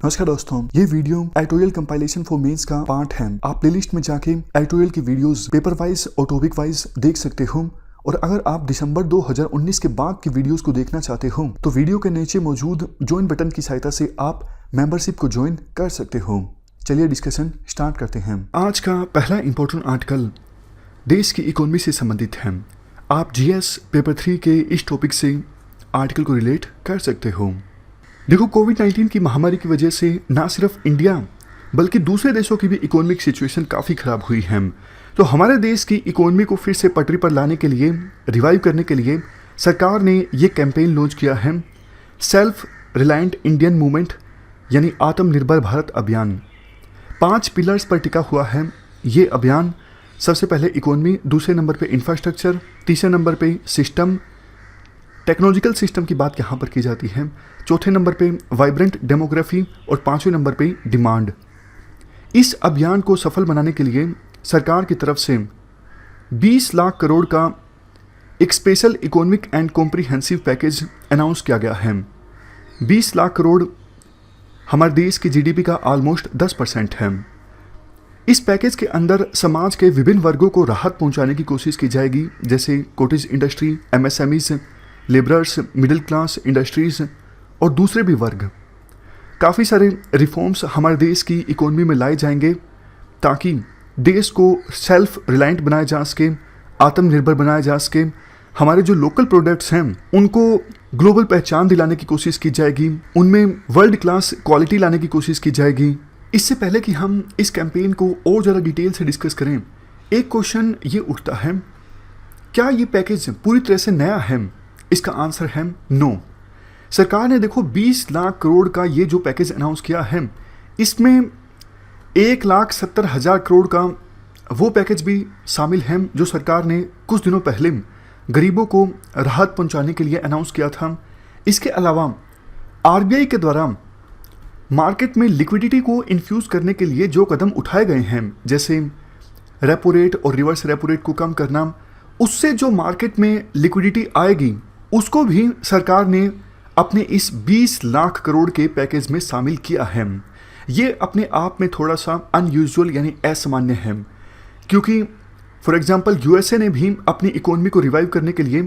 नमस्कार दोस्तों, ये video editorial compilation for mains का पार्ट है। आप प्लेलिस्ट में जाके एडिटोरियल की वीडियोस पेपर वाइज और टॉपिक वाइज देख सकते हो। और अगर आप दिसंबर 2019 के बाद की वीडियोस को देखना चाहते हो तो वीडियो के नीचे मौजूद ज्वाइन बटन की सहायता से आप मेंबरशिप को ज्वाइन कर सकते हो। चलिए डिस्कशन स्टार्ट करते हैं। आज का पहला इंपॉर्टेंट आर्टिकल देश की इकोनॉमी से संबंधित है। आप जीएस पेपर 3 के इस टॉपिक से आर्टिकल को रिलेट कर सकते हो। देखो, कोविड-19 की महामारी की वजह से ना सिर्फ इंडिया बल्कि दूसरे देशों की भी इकोनॉमिक सिचुएशन काफ़ी ख़राब हुई है। तो हमारे देश की इकोनॉमी को फिर से पटरी पर लाने के लिए, रिवाइव करने के लिए सरकार ने ये कैंपेन लॉन्च किया है, सेल्फ रिलायंट इंडियन मूवमेंट यानी आत्मनिर्भर भारत अभियान। 5 पिलर्स पर टिका हुआ है ये अभियान। सबसे पहले इकोनॉमी, दूसरे नंबर पे इंफ्रास्ट्रक्चर, तीसरे नंबर पे सिस्टम, टेक्नोलॉजिकल सिस्टम की बात यहाँ पर की जाती है, चौथे नंबर पे वाइब्रेंट डेमोग्राफी और पांचवें नंबर पे डिमांड। इस अभियान को सफल बनाने के लिए सरकार की तरफ से 20 लाख करोड़ का एक special economic and comprehensive package announce किया गया है। 20 लाख करोड़ हमारे देश की जीडीपी का ऑलमोस्ट 10% है। इस पैकेज के अंदर समाज के विभिन्न वर्गों को राहत पहुंचाने की कोशिश की जाएगी, जैसे cottage industry, MSMEs, labourers, middle class industries और दूसरे भी वर्ग। काफ़ी सारे रिफॉर्म्स हमारे देश की इकोनॉमी में लाए जाएंगे ताकि देश को सेल्फ रिलायंट बनाया जा सके, आत्मनिर्भर बनाया जा सके। हमारे जो लोकल प्रोडक्ट्स हैं उनको ग्लोबल पहचान दिलाने की कोशिश की जाएगी, उनमें वर्ल्ड क्लास क्वालिटी लाने की कोशिश की जाएगी। इससे पहले कि हम इस कैंपेन को और ज़्यादा डिटेल से डिस्कस करें, एक क्वेश्चन ये उठता है, क्या ये पैकेज पूरी तरह से नया है? इसका आंसर है नो। सरकार ने देखो 20 लाख करोड़ का ये जो पैकेज अनाउंस किया है, इसमें 1,70,000 करोड़ का वो पैकेज भी शामिल है जो सरकार ने कुछ दिनों पहले गरीबों को राहत पहुंचाने के लिए अनाउंस किया था। इसके अलावा आरबीआई के द्वारा मार्केट में लिक्विडिटी को इन्फ्यूज़ करने के लिए जो कदम उठाए गए हैं, जैसे रेपो रेट और रिवर्स रेपो रेट को कम करना, उससे जो मार्केट में लिक्विडिटी आएगी उसको भी सरकार ने अपने इस 20 लाख करोड़ के पैकेज में शामिल किया है। ये अपने आप में थोड़ा सा अनयूजुअल यानी असामान्य है, क्योंकि फॉर एग्जांपल यूएसए ने भी अपनी इकोनॉमी को रिवाइव करने के लिए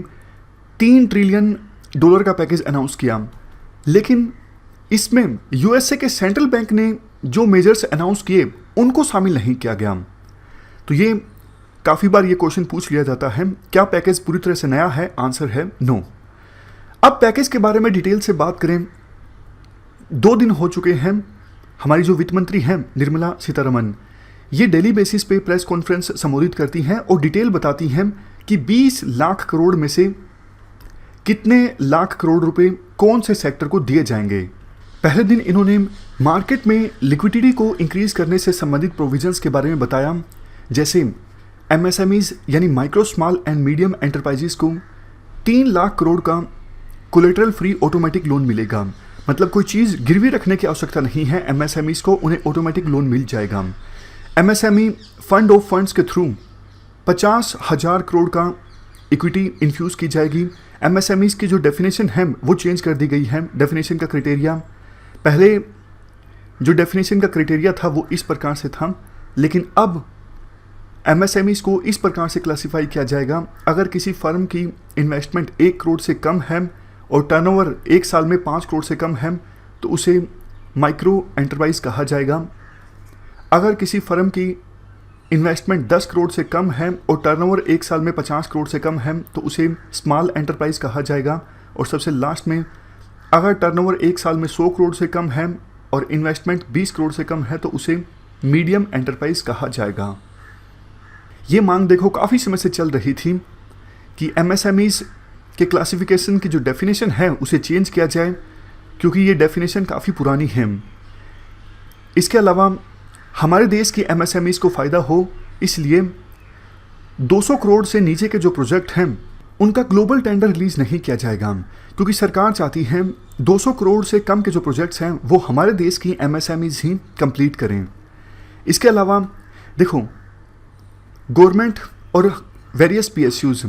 $3 ट्रिलियन का पैकेज अनाउंस किया, लेकिन इसमें यूएसए के सेंट्रल बैंक ने जो मेजर्स अनाउंस किए उनको शामिल नहीं किया गया। तो ये काफ़ी बार ये क्वेश्चन पूछ लिया जाता है, क्या पैकेज पूरी तरह से नया है? आंसर है नो। अब पैकेज के बारे में डिटेल से बात करें, 2 दिन हो चुके हैं। हमारी जो वित्त मंत्री हैं निर्मला सीतारमन, ये डेली बेसिस पे प्रेस कॉन्फ्रेंस संबोधित करती हैं और डिटेल बताती हैं कि 20 लाख करोड़ में से कितने लाख करोड़ रुपए कौन से सेक्टर को दिए जाएंगे। पहले दिन इन्होंने मार्केट में लिक्विडिटी को इंक्रीज करने से संबंधित प्रोविजंस के बारे में बताया, जैसे एमएसएमईज यानी micro small and medium enterprises को 3 लाख करोड़ का कोलेटरल फ्री ऑटोमेटिक लोन मिलेगा। मतलब कोई चीज़ गिरवी रखने की आवश्यकता नहीं है, एमएसएमईज को उन्हें ऑटोमेटिक लोन मिल जाएगा। एमएसएमई फंड ऑफ फंड्स के थ्रू 50,000 करोड़ का इक्विटी इन्फ्यूज़ की जाएगी। एमएसएमईज की जो डेफिनेशन है वो चेंज कर दी गई है। डेफिनेशन का क्राइटेरिया, पहले जो डेफिनेशन का क्राइटेरिया था वो इस प्रकार से था, लेकिन अब एमएसएमईज को इस प्रकार से क्लासिफाई किया जाएगा, अगर किसी फर्म की इन्वेस्टमेंट 1 करोड़ से कम है और टर्नओवर 1 साल में 5 करोड़ से कम है तो उसे माइक्रो एंटरप्राइज कहा जाएगा। अगर किसी फर्म की इन्वेस्टमेंट 10 करोड़ से कम है और टर्नओवर 1 साल में 50 करोड़ से कम है तो उसे स्मॉल एंटरप्राइज कहा जाएगा। और सबसे लास्ट में, अगर टर्नओवर 1 साल में 100 करोड़ से कम है और इन्वेस्टमेंट 20 करोड़ से कम है तो उसे मीडियम एंटरप्राइज कहा जाएगा। ये मांग देखो काफ़ी समय से चल रही थी कि एमएसएमईज के क्लासिफिकेशन की जो डेफिनेशन है उसे चेंज किया जाए, क्योंकि ये डेफिनेशन काफ़ी पुरानी है। इसके अलावा हमारे देश की एमएसएमईज को फ़ायदा हो, इसलिए 200 करोड़ से नीचे के जो प्रोजेक्ट हैं उनका ग्लोबल टेंडर रिलीज नहीं किया जाएगा, क्योंकि सरकार चाहती है 200 करोड़ से कम के जो प्रोजेक्ट्स हैं वो हमारे देश की एमएसएमईज ही कंप्लीट करें। इसके अलावा देखो, गवर्नमेंट और वेरियस पीएसयूज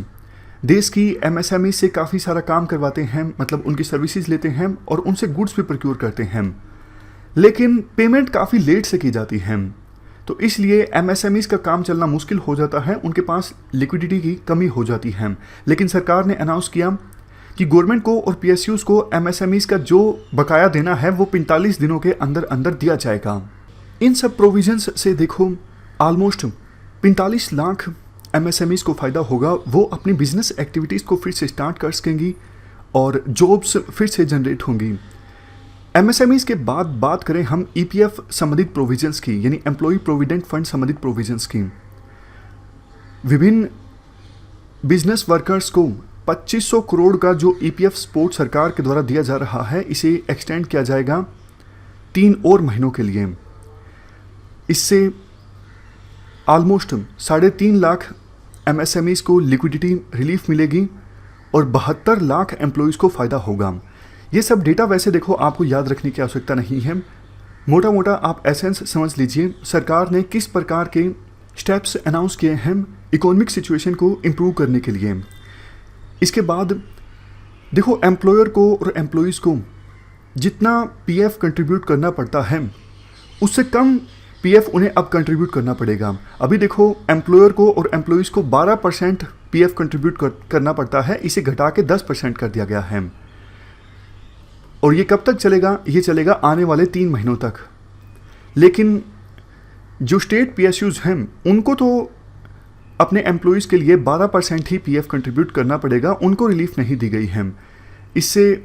देश की एमएसएमई से काफ़ी सारा काम करवाते हैं, मतलब उनकी सर्विसेज लेते हैं और उनसे गुड्स भी प्रोक्योर करते हैं। लेकिन पेमेंट काफ़ी लेट से की जाती है। तो इसलिए एमएसएमईज का काम चलना मुश्किल हो जाता है, उनके पास लिक्विडिटी की कमी हो जाती है। लेकिन सरकार ने अनाउंस किया कि गवर्नमेंट को और पीएसयूज को एमएसएमईज का जो बकाया देना है वो 45 दिनों के अंदर अंदर दिया जाएगा। इन सब प्रोविजंस से देखो ऑलमोस्ट 45 लाख एमएसएमईज को फ़ायदा होगा। वो अपनी बिजनेस एक्टिविटीज़ को फिर से स्टार्ट कर सकेंगी और जॉब्स फिर से जनरेट होंगी। एमएसएमईज के बाद बात करें हम ईपीएफ संबंधित प्रोविजंस की, यानी एम्प्लॉय प्रोविडेंट फंड संबंधित प्रोविजंस की। विभिन्न बिजनेस वर्कर्स को 2500 करोड़ का जो ईपीएफ सपोर्ट सरकार के द्वारा दिया जा रहा है, इसे एक्सटेंड किया जाएगा 3 और महीनों के लिए। इससे ऑलमोस्ट 3.5 लाख एमएसएमईज को लिक्विडिटी रिलीफ मिलेगी और 72 लाख एम्प्लॉयज़ को फ़ायदा होगा। ये सब डेटा वैसे देखो आपको याद रखने की आवश्यकता नहीं है, मोटा मोटा आप एसेंस समझ लीजिए सरकार ने किस प्रकार के स्टेप्स अनाउंस किए हैं इकोनॉमिक सिचुएशन को इम्प्रूव करने के लिए। इसके बाद देखो एम्प्लॉयर को और एम्प्लॉयज़ को जितना पीएफ कंट्रीब्यूट करना पड़ता है उससे कम पीएफ उन्हें अब कंट्रीब्यूट करना पड़ेगा। अभी देखो एम्प्लॉयर को और एम्प्लॉयज़ को 12% पीएफ कंट्रीब्यूट करना पड़ता है, इसे घटा के 10% कर दिया गया है। और ये कब तक चलेगा? ये चलेगा आने वाले 3 महीनों तक। लेकिन जो स्टेट पीएसयूज हैं उनको तो अपने एम्प्लॉयज़ के लिए 12% ही पीएफ कंट्रीब्यूट करना पड़ेगा, उनको रिलीफ नहीं दी गई है। इससे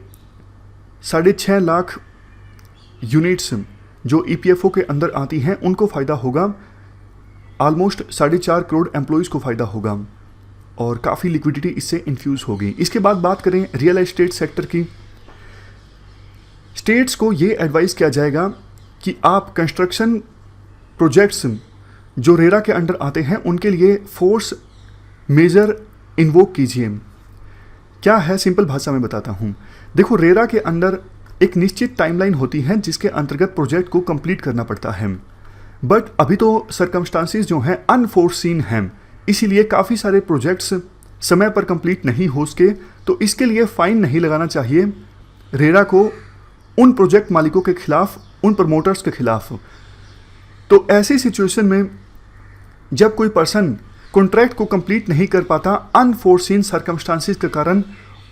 6.5 लाख यूनिट्स जो ईपीएफओ के अंदर आती हैं उनको फ़ायदा होगा। ऑलमोस्ट 4.5 करोड़ एम्प्लॉयज़ को फ़ायदा होगा और काफ़ी लिक्विडिटी इससे इन्फ्यूज़ होगी। इसके बाद बात करें रियल एस्टेट सेक्टर की। स्टेट्स को ये एडवाइस किया जाएगा कि आप कंस्ट्रक्शन प्रोजेक्ट्स जो रेरा के अंडर आते हैं उनके लिए फोर्स मेजर इन्वोक कीजिए। क्या है, सिंपल भाषा में बताता हूँ। देखो रेरा के अंदर एक निश्चित टाइमलाइन होती है जिसके अंतर्गत प्रोजेक्ट को कंप्लीट करना पड़ता है, बट अभी तो सर्कमस्टांसिस जो हैं अनफोर्सीन हैं, इसीलिए काफ़ी सारे प्रोजेक्ट्स समय पर कंप्लीट नहीं हो सके। तो इसके लिए फ़ाइन नहीं लगाना चाहिए रेरा को उन प्रोजेक्ट मालिकों के खिलाफ, उन प्रमोटर्स के खिलाफ। तो ऐसी सिचुएशन में जब कोई पर्सन कॉन्ट्रैक्ट को कंप्लीट नहीं कर पाता अनफोर्सीन सर्कमस्टांसिस के कारण,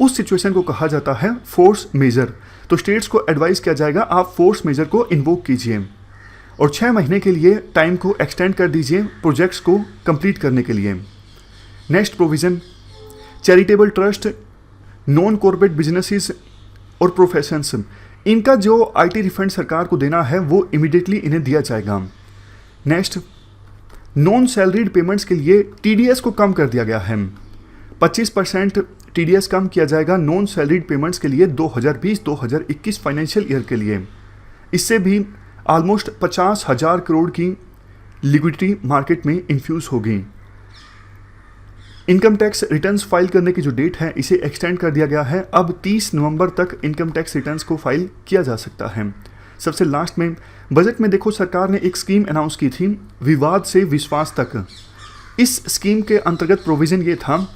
उस सिचुएशन को कहा जाता है फोर्स मेजर। तो स्टेट्स को एडवाइस किया जाएगा आप फोर्स मेजर को इन्वोक कीजिए और 6 महीने के लिए टाइम को एक्सटेंड कर दीजिए प्रोजेक्ट्स को कंप्लीट करने के लिए। Next provision, charitable trust, non corporate businesses और प्रोफेशंस, इनका जो आईटी रिफंड सरकार को देना है वो इमीडिएटली इन्हें दिया जाएगा। नेक्स्ट, नॉन सैलरीड पेमेंट्स के लिए टीडीएस को कम कर दिया गया है। 25% टीडीएस कम किया जाएगा नॉन सैलरीड पेमेंट्स के लिए 2020-2021 फाइनेंशियल ईयर के लिए। इससे भी ऑलमोस्ट 50,000 करोड़ की लिक्विडिटी मार्केट में इन्फ्यूज़ होगी। इनकम टैक्स रिटर्न्स फाइल करने की जो डेट है इसे एक्सटेंड कर दिया गया है। अब 30 नवंबर तक इनकम टैक्स रिटर्न्स को फाइल किया जा सकता है। सबसे लास्ट में बजट में देखो सरकार ने एक स्कीम अनाउंस की थी, विवाद से विश्वास तक। इस स्कीम के अंतर्गत प्रोविज़न ये था,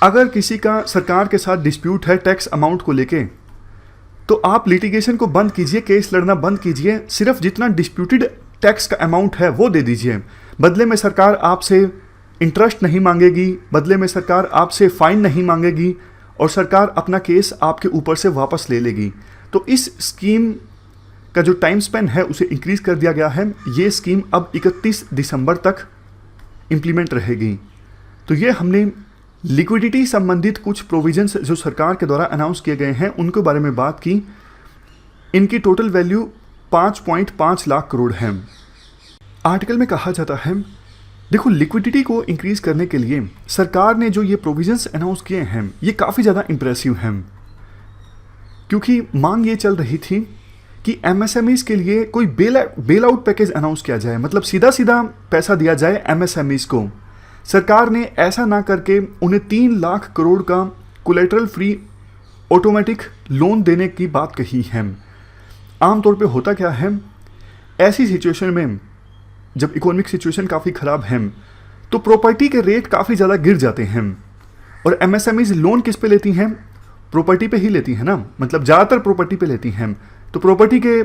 अगर किसी का सरकार के साथ डिस्प्यूट है टैक्स अमाउंट को लेके, तो आप लिटिगेशन को बंद कीजिए, केस लड़ना बंद कीजिए, सिर्फ जितना डिस्प्यूटेड टैक्स का अमाउंट है वो दे दीजिए। बदले में सरकार आपसे इंटरेस्ट नहीं मांगेगी, बदले में सरकार आपसे फ़ाइन नहीं मांगेगी और सरकार अपना केस आपके ऊपर से वापस ले लेगी। तो इस स्कीम का जो टाइम स्पेन है उसे इंक्रीज़ कर दिया गया है। ये स्कीम अब 31 दिसंबर तक इम्प्लीमेंट रहेगी। तो ये हमने लिक्विडिटी संबंधित कुछ प्रोविजंस जो सरकार के द्वारा अनाउंस किए गए हैं उनके बारे में बात की। इनकी टोटल वैल्यू 5.5 लाख करोड़ है। आर्टिकल में कहा जाता है, देखो लिक्विडिटी को इंक्रीज करने के लिए सरकार ने जो ये प्रोविजंस अनाउंस किए हैं ये काफ़ी ज़्यादा इंप्रेसिव हैं, क्योंकि मांग ये चल रही थी कि एमएसएमईज के लिए कोई बेल आउट पैकेज अनाउंस किया जाए, मतलब सीधा सीधा पैसा दिया जाए एमएसएमईज को। सरकार ने ऐसा ना करके उन्हें 3 लाख करोड़ का कोलेटरल फ्री ऑटोमेटिक लोन देने की बात कही है। आमतौर पे होता क्या है, ऐसी सिचुएशन में जब इकोनॉमिक सिचुएशन काफ़ी ख़राब है तो प्रॉपर्टी के रेट काफ़ी ज़्यादा गिर जाते हैं और एमएसएमईज लोन किस पे लेती हैं, प्रॉपर्टी पे ही लेती हैं ना, मतलब ज़्यादातर प्रॉपर्टी पे लेती हैं। तो प्रॉपर्टी के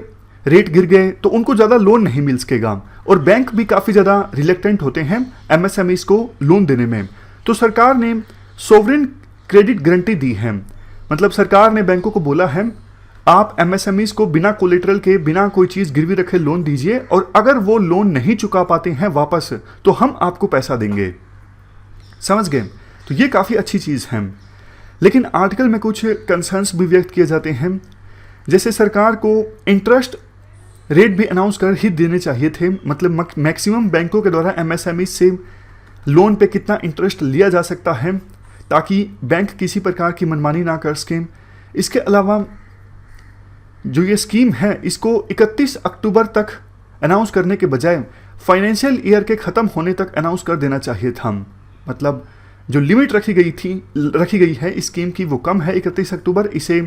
रेट गिर गए तो उनको ज़्यादा लोन नहीं मिल सकेगा, और बैंक भी काफ़ी ज़्यादा रिलेक्टेंट होते हैं एमएसएमईज को लोन देने में। तो सरकार ने सोवरेन क्रेडिट गारंटी दी है, मतलब सरकार ने बैंकों को बोला है आप एमएसएमईज को बिना कोलेटरल के, बिना कोई चीज़ गिरवी रखे लोन दीजिए, और अगर वो लोन नहीं चुका पाते हैं वापस तो हम आपको पैसा देंगे। समझ गए? तो ये काफ़ी अच्छी चीज़ है। लेकिन आर्टिकल में कुछ कंसर्न्स भी व्यक्त किए जाते हैं, जैसे सरकार को इंटरेस्ट रेट भी अनाउंस कर ही देने चाहिए थे, मतलब मैक्सिमम बैंकों के द्वारा एमएसएमई से लोन पे कितना इंटरेस्ट लिया जा सकता है, ताकि बैंक किसी प्रकार की मनमानी ना कर सकें। इसके अलावा जो ये स्कीम है इसको 31 अक्टूबर तक अनाउंस करने के बजाय फाइनेंशियल ईयर के ख़त्म होने तक अनाउंस कर देना चाहिए था। मतलब जो लिमिट रखी गई है इस स्कीम की वो कम है 31 अक्टूबर, इसे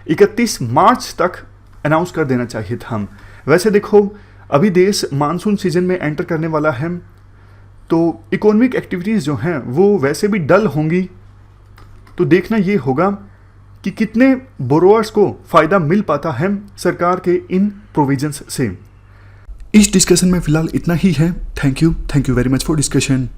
31 मार्च तक अनाउंस कर देना चाहिए था। वैसे देखो अभी देश मानसून सीजन में एंटर करने वाला है, तो इकोनॉमिक एक्टिविटीज़ जो हैं वो वैसे भी डल होंगी, तो देखना ये होगा कि कितने बोरोअर्स को फ़ायदा मिल पाता है सरकार के इन प्रोविजंस से। इस डिस्कशन में फ़िलहाल इतना ही है। Thank you very much for discussion.